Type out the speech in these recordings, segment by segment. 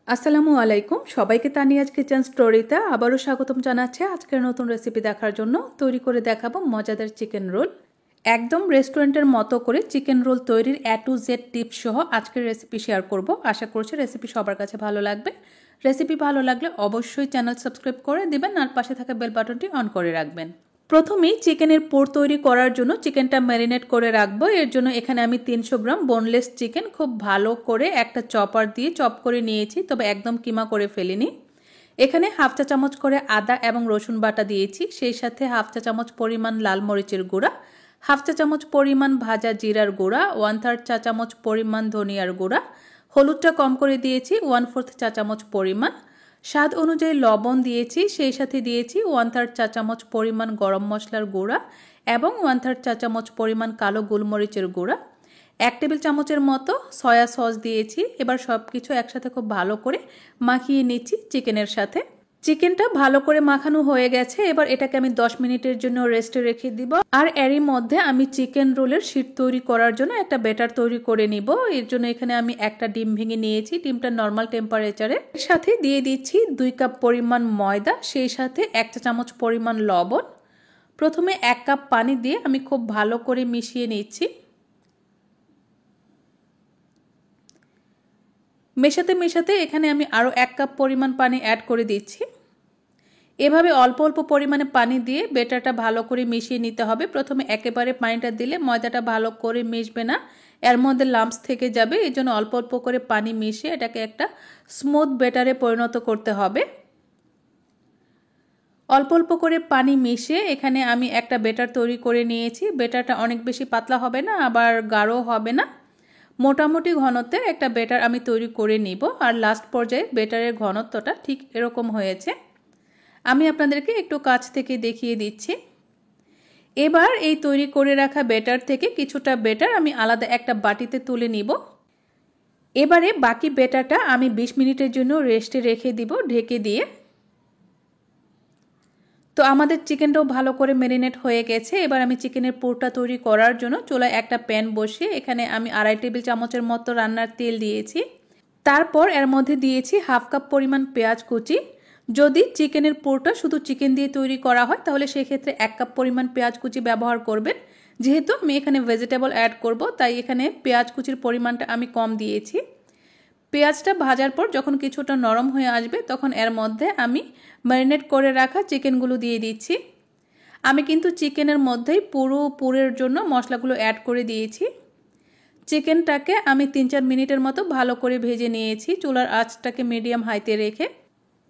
আসসালামু আলাইকুম সবাইকে তানিয়াজ কিচেন স্টোরিতে আবারও স্বাগতম জানাচ্ছি আজকের নতুন রেসিপি দেখার জন্য। তৈরি করে দেখাবো মজাদার চিকেন রোল। একদম রেস্টুরেন্টের মতো করে চিকেন রোল তৈরির A to Z টিপস সহ আজকের রেসিপি শেয়ার করব। আশা করছি রেসিপি সবার কাছে ভালো লাগবে। রেসিপি ভালো লাগলে অবশ্যই চ্যানেল সাবস্ক্রাইব করে দিবেন আর পাশে থাকা বেল বাটনটি অন করে রাখবেন। প্রথমেই চিকেনের পুর তৈরি করার জন্য চিকেনটা ম্যারিনেট করে রাখবো। এর জন্য এখানে আমি 300 গ্রাম বোনলেস চিকেন খুব ভালো করে একটা চপার দিয়ে চপ করে নিয়েছি, তবে একদম কিমা করে ফেলিনি। এখানে হাফ চা চামচ করে আদা এবং রসুন বাটা দিয়েছি, সেই সাথে হাফ চা চামচ পরিমাণ লাল মরিচের গুঁড়া, হাফ চা চামচ পরিমাণ ভাজা জিরার গুঁড়া, 1/3 চা চামচ পরিমাণ ধনিয়ার গুঁড়া, হলুদটা কম করে দিয়েছি 1/4 চা চামচ পরিমাণ, স্বাদ অনুযায়ী লবণ দিয়েছি, সেই সাথে দিয়েছি 1/3 চা চামচ পরিমাণ গরম মশলার গুঁড়া এবং 1/3 চা চামচ পরিমাণ কালো গোলমরিচের গুঁড়া, 1 টেবিল চামচের মতো সয়া সস দিয়েছি। এবার সব কিছু একসাথে খুব ভালো করে মাখিয়ে নিচ্ছি চিকেনের সাথে। চিকেনটা ভালো করে মাখানো হয়ে গেছে, এবার এটাকে আমি 10 মিনিটের জন্য রেস্টে রেখে দিব। আর এরই মধ্যে আমি চিকেন রোলের শীট তৈরি করার জন্য একটা ব্যাটার তৈরি করে নিব। এর জন্য এখানে আমি একটা ডিম ভেঙে নিয়েছি, ডিমটা নর্মাল টেম্পারেচারে। এর সাথে দিয়ে দিচ্ছি 2 কাপ পরিমাণ ময়দা, সেই সাথে 1 চা চামচ পরিমাণ লবণ। প্রথমে 1 কাপ পানি দিয়ে আমি খুব ভালো করে মিশিয়ে নিচ্ছি। মেশাতে মেশাতে এখানে আমি আরও 1 কাপ পরিমাণ পানি অ্যাড করে দিচ্ছি। এভাবে অল্প অল্প পরিমাণে পানি দিয়ে ব্যাটারটা ভালো করে মিশিয়ে নিতে হবে। প্রথমে একেবারে পানিটা দিলে ময়দাটা ভালো করে মিশবে না, এর মধ্যে লাম্পস থেকে যাবে। এই জন্য অল্প অল্প করে পানি মিশিয়ে এটাকে একটা স্মুথ ব্যাটারে পরিণত করতে হবে। অল্প অল্প করে পানি মিশিয়ে এখানে আমি একটা ব্যাটার তৈরি করে নিয়েছি। ব্যাটারটা অনেক বেশি পাতলা হবে না, আবার গাঢ় হবে না, মোটামুটি ঘনত্বের একটা ব্যাটার আমি তৈরি করে নিব। আর লাস্ট পর্যায়ে ব্যাটারের ঘনত্বটা ঠিক এরকম হয়েছে। আমি আপনাদেরকে একটু কাছ থেকে দেখিয়ে দিচ্ছি। এবার এই তৈরি করে রাখা ব্যাটার থেকে কিছুটা ব্যাটার আমি আলাদা একটা বাটিতে তুলে নিব। এবারে বাকি ব্যাটারটা আমি 20 মিনিটের জন্য রেস্টে রেখে দিব ঢেকে দিয়ে। তো আমাদের চিকেনটাও ভালো করে ম্যারিনেট হয়ে গেছে। এবার আমি চিকেনের পুরটা তৈরি করার জন্য চুলায় একটা প্যান বসিয়ে এখানে আমি 2.5 টেবিল চামচের মতো রান্নার তেল দিয়েছি। তারপর এর মধ্যে দিয়েছি হাফ কাপ পরিমাণ পেঁয়াজ কুচি। যদি চিকেনের পুরটা শুধু চিকেন দিয়ে তৈরি করা হয় তাহলে সেক্ষেত্রে 1 কাপ পরিমাণ পেঁয়াজ কুচি ব্যবহার করবেন। যেহেতু আমি এখানে ভেজিটেবল অ্যাড করব, তাই এখানে পেঁয়াজ কুচির পরিমাণটা আমি কম দিয়েছি। পেঁয়াজটা ভাজার পর যখন কিছুটা নরম হয়ে আসবে তখন এর মধ্যে আমি ম্যারিনেট করে রাখা চিকেনগুলো দিয়ে দিচ্ছি। আমি কিন্তু চিকেনের মধ্যেই পুরের জন্য মশলাগুলো অ্যাড করে দিয়েছি। চিকেনটাকে আমি 3-4 মিনিটের মতো ভালো করে ভেজে নিয়েছি চুলার আঁচটাকে মিডিয়াম হাইতে রেখে।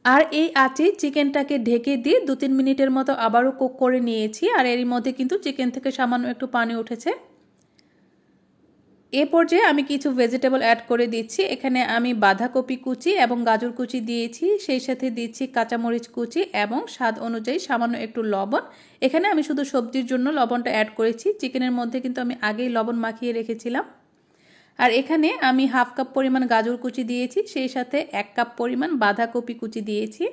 আর এই আঁচে চিকেনটাকে ঢেকে দিয়ে 2-3 মিনিটের মতো আবারও কুক করে নিয়েছি। আর এরই মধ্যে কিন্তু চিকেন থেকে সামান্য একটু পানি উঠেছে। এ পর্যায়ে আমি কিছু ভেজিটেবল অ্যাড করে দিচ্ছি। এখানে আমি বাঁধাকপি কুচি এবং গাজর কুচি দিয়েছি, সেই সাথে দিচ্ছি কাঁচামরিচ কুচি এবং স্বাদ অনুযায়ী সামান্য একটু লবণ। এখানে আমি শুধু সবজির জন্য লবণটা অ্যাড করেছি, চিকেনের মধ্যে কিন্তু আমি আগেই লবণ মাখিয়ে রেখেছিলাম। আর এখানে আমি হাফ কাপ পরিমাণ গাজর কুচি দিয়েছি, সেই সাথে 1 কাপ পরিমাণ বাঁধাকপি কুচি দিয়েছি।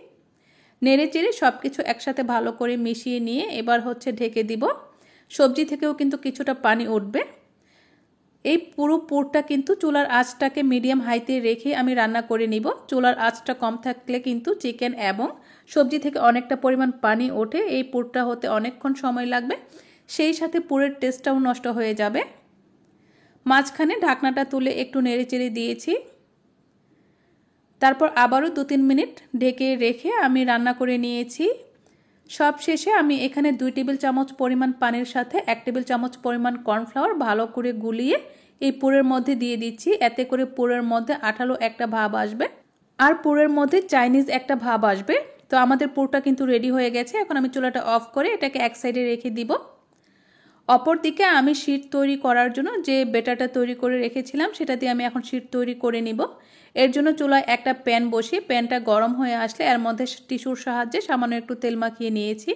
নেড়ে চেড়ে সব কিছু একসাথে ভালো করে মিশিয়ে নিয়ে এবার ঢেকে দিব। সবজি থেকেও কিন্তু কিছুটা পানি উঠবে। এই পুরো পুরটা কিন্তু চুলার আঁচটাকে মিডিয়াম হাইতে রেখে আমি রান্না করে নিব। চুলার আঁচটা কম থাকলে কিন্তু চিকেন এবং সবজি থেকে অনেকটা পরিমাণ পানি ওঠে, এই পুরটা হতে অনেকক্ষণ সময় লাগবে, সেই সাথে পুরের টেস্টটাও নষ্ট হয়ে যাবে। মাঝখানে ঢাকনাটা তুলে একটু নেড়েচেড়ে দিয়েছি। তারপর আবারও 2-3 মিনিট ঢেকে রেখে আমি রান্না করে নিয়েছি। সব শেষে আমি এখানে 2 টেবিল চামচ পরিমাণ পানির সাথে 1 টেবিল চামচ পরিমাণ কর্নফ্লাওয়ার ভালো করে গুলিয়ে এই পুরের মধ্যে দিয়ে দিচ্ছি। এতে করে পুরের মধ্যে আঠালো একটা ভাব আসবে আর পুরের মধ্যে চাইনিজ একটা ভাব আসবে। তো আমাদের পুরটা কিন্তু রেডি হয়ে গেছে। এখন আমি চুলাটা অফ করে এটাকে এক সাইডে রেখে দিব। অপরদিকে আমি শীট তৈরি করার জন্য যে ব্যাটারটা তৈরি করে রেখেছিলাম সেটা দিয়ে আমি এখন শীট তৈরি করে নিব। এর জন্য চুলায় একটা প্যান বসিয়ে প্যানটা গরম হয়ে আসলে এর মধ্যে টিস্যুর সাহায্যে সামান্য একটু তেল মাখিয়ে নিয়েছি।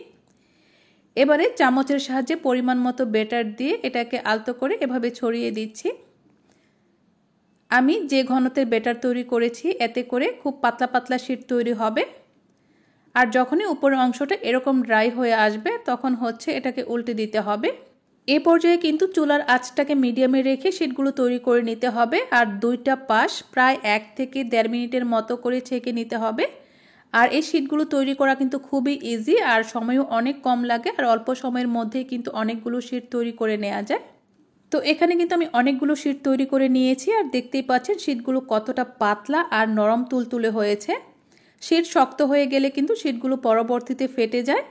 এবারে চামচের সাহায্যে পরিমাণ মতো ব্যাটার দিয়ে এটাকে আলতো করে এভাবে ছড়িয়ে দিচ্ছি। আমি যে ঘনত্বের ব্যাটার তৈরি করেছি এতে করে খুব পাতলা পাতলা শীট তৈরি হবে। আর যখনই উপরের অংশটা এরকম ড্রাই হয়ে আসবে তখন এটাকে উল্টে দিতে হবে। এই পর্যায়ে কিন্তু চুলার আঁচটাকে মিডিয়ামে রেখে শীটগুলো তৈরি করে নিতে হবে আর দুইটা পাশ প্রায় 1 থেকে 1.5 মিনিটের মতো করে ছেঁকে নিতে হবে। আর এই শীটগুলো তৈরি করা কিন্তু খুবই ইজি আর সময়ও অনেক কম লাগে আর অল্প সময়ের মধ্যেই কিন্তু অনেকগুলো শীট তৈরি করে নেওয়া যায়। তো এখানে কিন্তু আমি অনেকগুলো শীট তৈরি করে নিয়েছি আর দেখতেই পাচ্ছেন শীটগুলো কতটা পাতলা আর নরম তুলতুলে হয়েছে। শীট শক্ত হয়ে গেলে কিন্তু শীটগুলো পরবর্তীতে ফেটে যায়।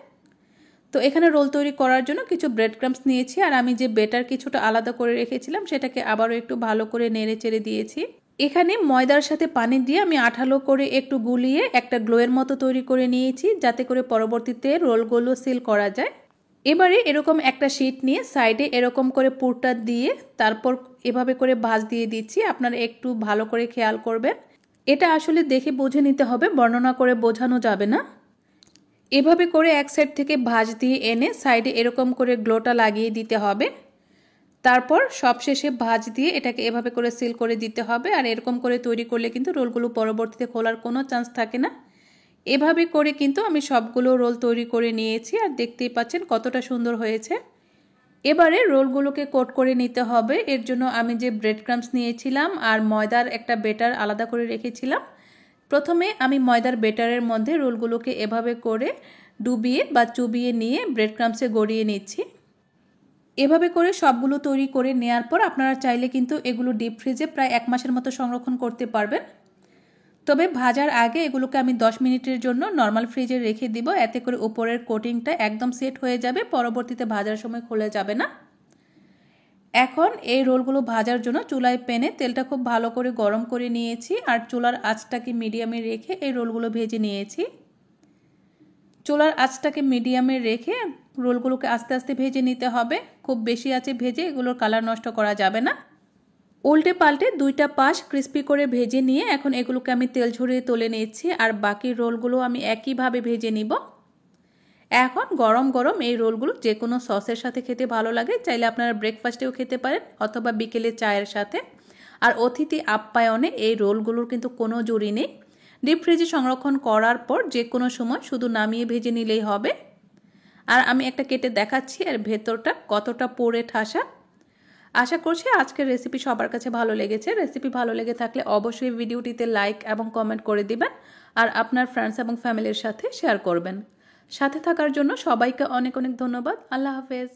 তো এখানে রোল তৈরি করার জন্য কিছু ব্রেড ক্রাম্বস নিয়েছি আর আমি যে বেটার কিছুটা আলাদা করে রেখেছিলাম সেটাকে আবারও একটু ভালো করে নেড়ে চেড়ে দিয়েছি। এখানে ময়দার সাথে পানি দিয়ে আমি আঠালো করে একটু গুলিয়ে একটা গ্লোয়ের মতো তৈরি করে নিয়েছি যাতে করে পরবর্তীতে রোলগুলো সিল করা যায়। এবারে এরকম একটা শীট নিয়ে সাইডে এরকম করে পুরটা দিয়ে তারপর এভাবে করে ভাঁজ দিয়ে দিচ্ছি। আপনারা একটু ভালো করে খেয়াল করবেন, এটা আসলে দেখে বুঝে নিতে হবে, বর্ণনা করে বোঝানো যাবে না। এভাবে করে এক সাইড থেকে ভাঁজ দিয়ে এনে সাইডে এরকম করে গ্লোটা লাগিয়ে দিতে হবে। তারপর সবশেষে ভাঁজ দিয়ে এটাকে এভাবে করে সিল করে দিতে হবে। আর এরকম করে তৈরি করলে কিন্তু রোলগুলো পরবর্তীতে খোলার কোনো চান্স থাকে না। এভাবে করে কিন্তু আমি সবগুলো রোল তৈরি করে নিয়েছি আর দেখতেই পাচ্ছেন কতটা সুন্দর হয়েছে। এবারে রোলগুলোকে কোট করে নিতে হবে। এর জন্য আমি যে ব্রেড ক্রাম্বস নিয়েছিলাম আর ময়দার একটা বেটার আলাদা করে রেখেছিলাম। প্রথমে আমি ময়দার বেটারের মধ্যে রোলগুলোকে এভাবে করে ডুবিয়ে বা চুবিয়ে নিয়ে ব্রেড ক্রাম্বসে গড়িয়ে নিচ্ছি। এভাবে করে সবগুলো তৈরি করে নেওয়ার পর আপনারা চাইলে কিন্তু এগুলো ডিপ ফ্রিজে প্রায় 1 মাসের মতো সংরক্ষণ করতে পারবেন। তবে ভাজার আগে এগুলোকে আমি 10 মিনিটের জন্য নর্মাল ফ্রিজে রেখে দিব, এতে করে উপরের কোটিংটা একদম সেট হয়ে যাবে, পরবর্তীতে ভাজার সময় খুলে যাবে না। এখন এই রোলগুলো ভাজার জন্য চুলায় প্যানে তেলটা খুব ভালো করে গরম করে নিয়েছি আর চুলার আঁচটাকে মিডিয়ামে রেখে এই রোলগুলো ভেজে নিয়েছি। চুলার আঁচটাকে মিডিয়ামে রেখে রোলগুলোকে আস্তে আস্তে ভেজে নিতে হবে, খুব বেশি আঁচে ভেজে এগুলোর কালার নষ্ট করা যাবে না। উল্টে পাল্টে দুইটা পাশ ক্রিস্পি করে ভেজে নিয়ে এখন এগুলোকে আমি তেল ঝরিয়ে তুলে নিচ্ছি আর বাকি রোলগুলো আমি একইভাবে ভেজে নিব। এখন গরম গরম এই রোলগুলো যে কোনো সসের সাথে খেতে ভালো লাগে, চাইলে আপনারা ব্রেকফাস্টেও খেতে পারেন অথবা বিকেলে চায়ের সাথে। আর অতিথি আপ্যায়নে এই রোলগুলোর কিন্তু কোনো জুড়ি নেই। ডিপ ফ্রিজে সংরক্ষণ করার পর যে কোনো সময় শুধু নামিয়ে ভেজে নিলেই হবে। আর আমি একটা কেটে দেখাচ্ছি এর ভেতরটা কতটা পুড়ে ঠাসা। আশা করছি আজকের রেসিপি সবার কাছে ভালো লেগেছে। রেসিপি ভালো লেগে থাকলে অবশ্যই ভিডিওটিতে লাইক এবং কমেন্ট করে দিবেন আর আপনার ফ্রেন্ডস এবং ফ্যামিলির সাথে শেয়ার করবেন। সাথে থাকার জন্য সবাইকে অনেক অনেক ধন্যবাদ। আল্লাহ হাফেজ।